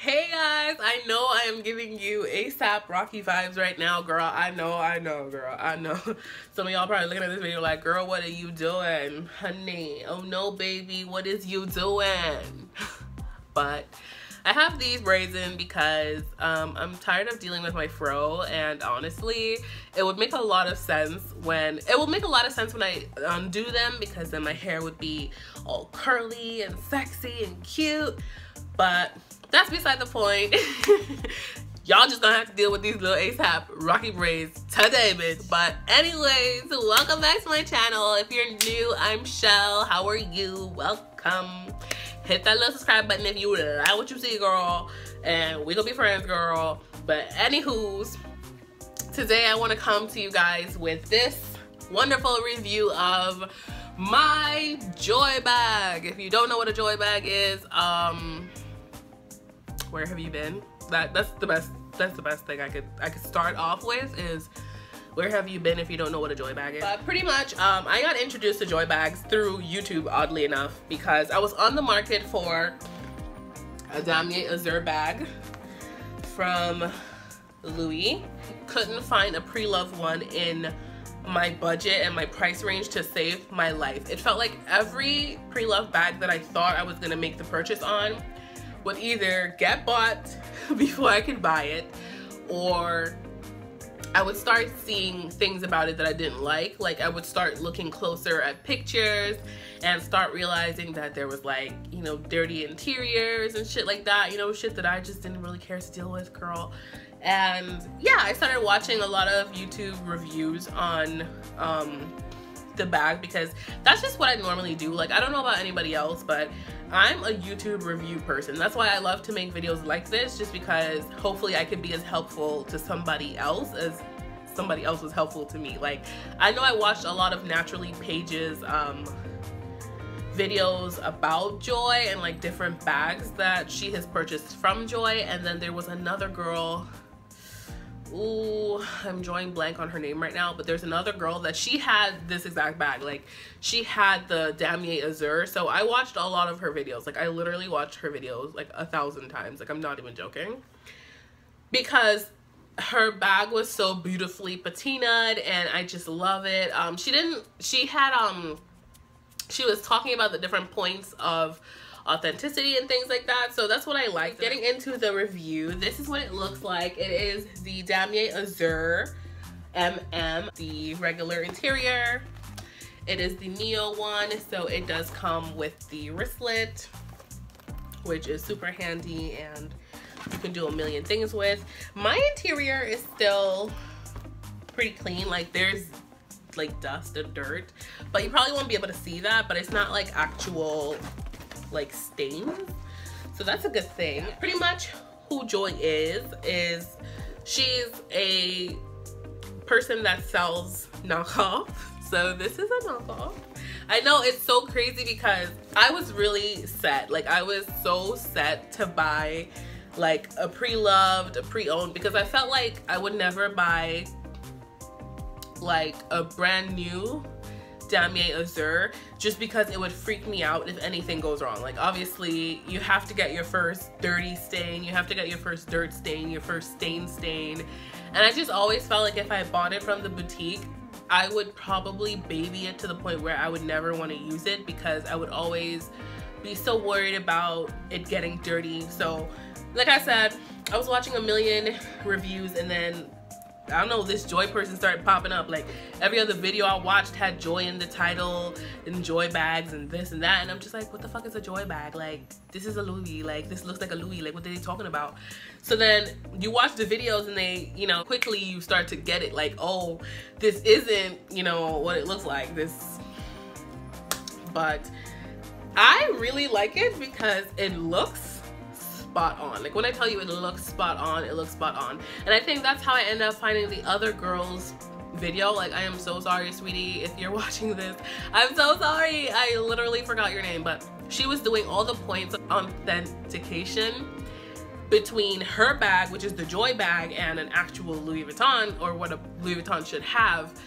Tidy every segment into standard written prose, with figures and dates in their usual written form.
Hey guys, I know I am giving you ASAP Rocky vibes right now, girl. I know, girl. I know. Some of y'all probably looking at this video like, girl, what are you doing? Honey, oh no, baby, what is you doing? But I have these braids in because I'm tired of dealing with my fro, and honestly, it would make a lot of sense when I undo them, because then my hair would be all curly and sexy and cute. But that's beside the point. Y'all just gonna have to deal with these little ASAP Rocky braids today, bitch. But anyways, welcome back to my channel. If you're new, I'm Chelle. How are you? Welcome. Hit that little subscribe button if you like what you see, girl. And we gonna be friends, girl. But anywho's, today I want to come to you guys with this wonderful review of my joy bag. If you don't know what a joy bag is, where have you been? That's the best thing I could start off with is, where have you been if you don't know what a joy bag is? But pretty much, I got introduced to joy bags through YouTube, oddly enough, because I was on the market for a Damier Azur bag from Louis. Couldn't find a pre-loved one in my budget and my price range to save my life. It felt like every pre-loved bag that I thought I was gonna make the purchase on would either get bought before I could buy it, or I would start seeing things about it that I didn't like. Like, I would start looking closer at pictures and start realizing that there was, like, you know, dirty interiors and shit like that, you know, shit that I just didn't really care to deal with, girl. And yeah, I started watching a lot of YouTube reviews on the bag, because that's just what I normally do. Like, I don't know about anybody else, but I'm a YouTube review person. That's why I love to make videos like this, just because hopefully I could be as helpful to somebody else as somebody else was helpful to me. Like, I know I watched a lot of Naturally Page's videos about Joy and like different bags that she has purchased from Joy, and then there was another girl, ooh, I'm drawing blank on her name right now, but there's another girl that she had this exact bag. Like, she had the Damier Azur. So I watched a lot of her videos. Like, I literally watched her videos like 1,000 times. Like, I'm not even joking, because her bag was so beautifully patinaed and I just love it. She was talking about the different points of authenticity and things like that, so that's what I like. Getting into the review, this is what it looks like. It is the Damier Azur MM, the regular interior. It is the Neo one, so it does come with the wristlet, which is super handy and you can do a million things with. My interior is still pretty clean. Like, there's like dust and dirt, but you probably won't be able to see that, but it's not like actual like stains, so that's a good thing. Pretty much who Joy is she's a person that sells knockoff, so this is a knockoff. I know it's so crazy because I was really set, like I was so set to buy like a pre-loved, a pre-owned, because I felt like I would never buy like a brand new Damier Azur, just because it would freak me out if anything goes wrong. Like, obviously you have to get your first dirty stain, you have to get your first dirt stain, your first stain, and I just always felt like if I bought it from the boutique, I would probably baby it to the point where I would never want to use it, because I would always be so worried about it getting dirty. So like I said, I was watching a million reviews, and then I don't know, this Joy person started popping up. Like, every other video I watched had Joy in the title and Joy bags and this and that, and I'm just like, what the fuck is a Joy bag? Like, this is a Louis, like this looks like a Louis, like what are they talking about? So then you watch the videos and they, you know, quickly you start to get it, like, oh, this isn't, you know, what it looks like, this. But I really like it because it looks spot on. Like, when I tell you it looks spot on, it looks spot on. And I think that's how I end up finding the other girl's video. Like, I am so sorry, sweetie, if you're watching this. I'm so sorry. I literally forgot your name, but she was doing all the points of authentication between her bag, which is the Joy bag, and an actual Louis Vuitton, or what a Louis Vuitton should have.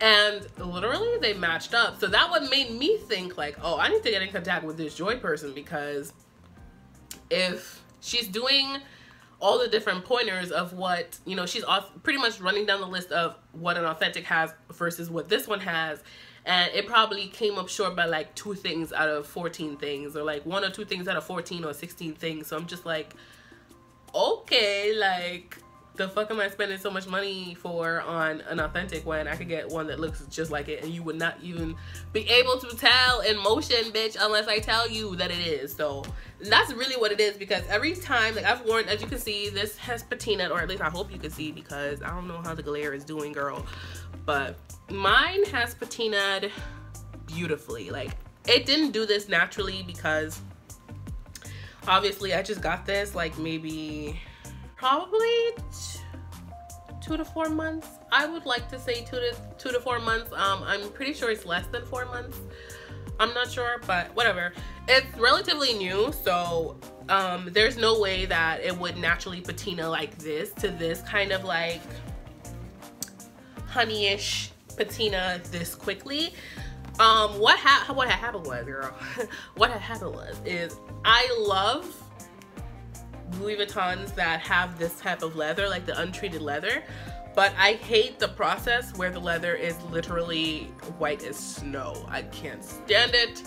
And literally they matched up. So that what made me think like, oh, I need to get in contact with this Joy person, because if she's doing all the different pointers of what, you know, she's pretty much running down the list of what an authentic has versus what this one has. And it probably came up short by like 2 things out of 14 things, or like 1 or 2 things out of 14 or 16 things. So I'm just like, okay, like, the fuck am I spending so much money for on an authentic when I could get one that looks just like it, and you would not even be able to tell in motion, bitch, unless I tell you that it is. So that's really what it is, because every time, like, I've worn, as you can see, this has patinaed, or at least I hope you can see, because I don't know how the glare is doing, girl, but mine has patinaed beautifully. Like, it didn't do this naturally, because obviously I just got this like maybe probably 2 to 4 months. I would like to say 2 to 4 months. I'm pretty sure it's less than 4 months. I'm not sure, but whatever. It's relatively new, so there's no way that it would naturally patina like this to this kind of like honeyish patina this quickly. What had happened was, girl, what had happened was is I love Louis Vuittons that have this type of leather, like the untreated leather, but I hate the process where the leather is literally white as snow. I can't stand it.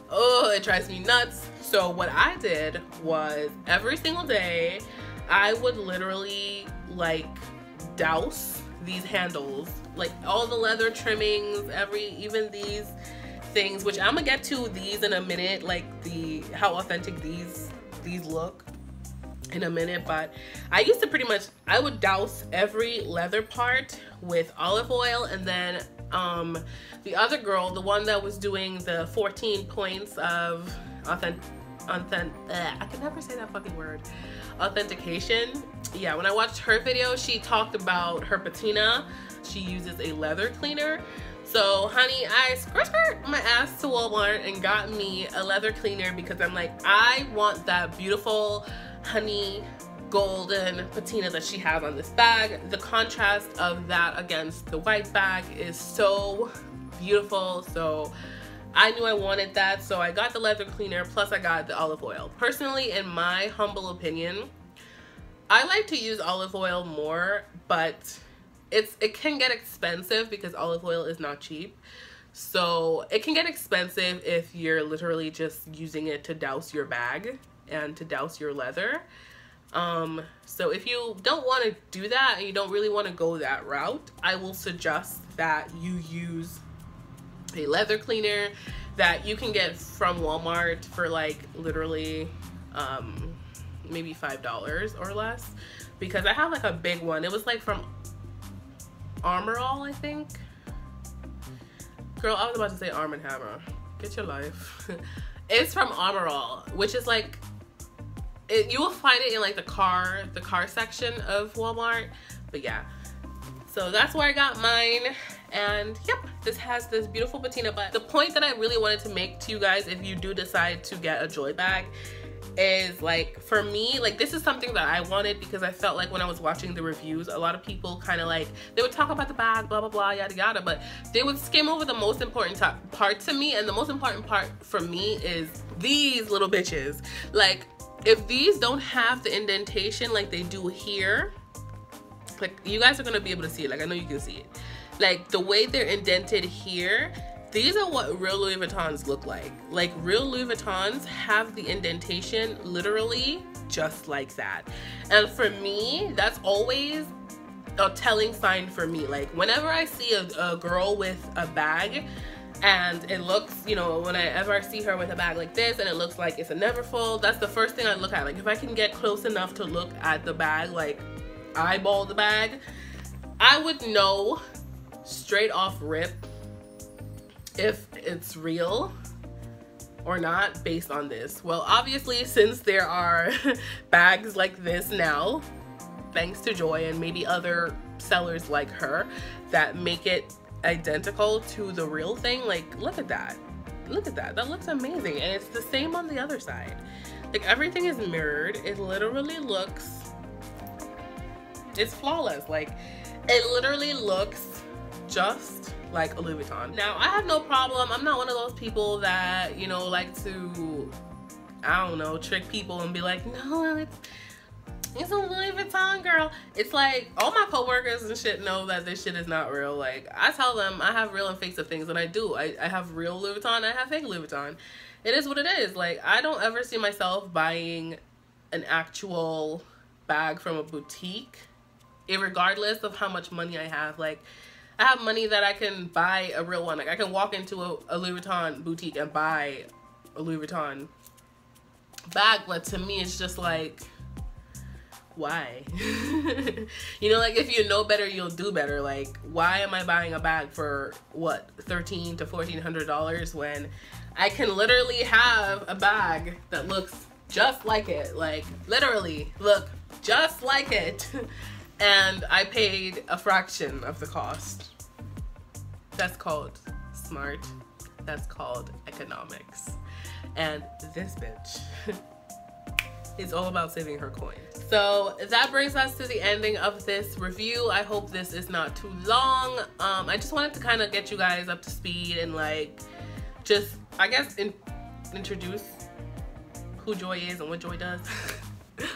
Oh, it drives me nuts. So what I did was every single day I would literally like douse these handles, like all the leather trimmings, even these things, which I'm gonna get to these in a minute, like how authentic these look in a minute. But I used to pretty much, I would douse every leather part with olive oil, and then the other girl, the one that was doing the 14 points of I can never say that fucking word, authentication. Yeah, when I watched her video, she talked about her patina. She uses a leather cleaner. So honey, I skirt my ass to Walmart and got me a leather cleaner, because I'm like, I want that beautiful honey golden patina that she has on this bag. The contrast of that against the white bag is so beautiful. So I knew I wanted that, so I got the leather cleaner, plus I got the olive oil. Personally, in my humble opinion, I like to use olive oil more, but it can get expensive because olive oil is not cheap. So it can get expensive if you're literally just using it to douse your bag and to douse your leather. So if you don't want to do that and you don't really want to go that route, I will suggest that you use a leather cleaner that you can get from Walmart for like literally maybe $5 or less, because I have like a big one. It was like from Armor All, I think. Girl, I was about to say Arm & Hammer. Get your life. It's from Armor All, which is like, you will find it in like the car section of Walmart. But yeah, so that's where I got mine. And yep, this has this beautiful patina. But the point that I really wanted to make to you guys, if you do decide to get a Joy bag, is like, for me, like, this is something that I wanted, because I felt like when I was watching the reviews, a lot of people kind of like, they would talk about the bag, blah blah blah, yada yada, but they would skim over the most important part to me. And the most important part for me is these little bitches. Like, if these don't have the indentation like they do here, like, you guys are gonna be able to see it, like, I know you can see it, like the way they're indented here, these are what real Louis Vuittons look like. Like, real Louis Vuittons have the indentation literally just like that. And for me, that's always a telling sign for me. Like, whenever I see a girl with a bag and it looks, you know, whenever I see her with a bag like this and it looks like it's a Neverfull, that's the first thing I look at. Like, if I can get close enough to look at the bag, like eyeball the bag, I would know straight off rip if it's real or not based on this. Well, obviously, since there are bags like this now, thanks to Joy and maybe other sellers like her that make it identical to the real thing, like, look at that. Look at that. That looks amazing. And it's the same on the other side. Like, everything is mirrored. It literally looks, it's flawless. Like, it literally looks just like a Louis Vuitton. Now, I have no problem. I'm not one of those people that, you know, like to I don't know, trick people and be like, no, it's a Louis Vuitton, girl. It's like, all my coworkers and shit know that this shit is not real. Like, I tell them I have real and fakes of things, and I do. I have real Louis Vuitton, I have fake Louis Vuitton. It is what it is. Like, I don't ever see myself buying an actual bag from a boutique, irregardless of how much money I have. Like, I have money that I can buy a real one. Like, I can walk into a Louis Vuitton boutique and buy a Louis Vuitton bag, but to me, it's just like, why? You know, like, if you know better, you'll do better. Like, why am I buying a bag for what, $1,300 to $1,400 when I can literally have a bag that looks just like it, like literally look just like it, and I paid a fraction of the cost? That's called smart. That's called economics. And this bitch is all about saving her coin. So that brings us to the ending of this review. I hope this is not too long. I just wanted to kind of get you guys up to speed and like just, I guess, introduce who Joy is and what Joy does.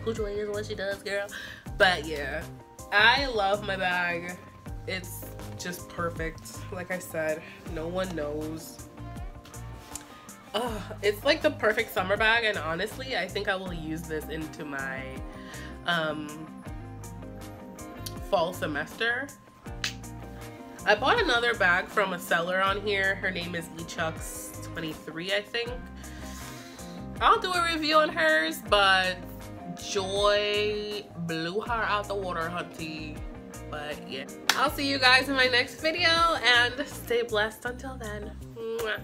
Who Joy is and what she does, girl. But yeah, I love my bag. It's just perfect. Like I said, no one knows. It's like the perfect summer bag, and honestly, I think I will use this into my fall semester. I bought another bag from a seller on here. Her name is xoxo, I think. I'll do a review on hers, but Joy blew her out the water, hunty. But yeah, I'll see you guys in my next video, and stay blessed until then. Mwah.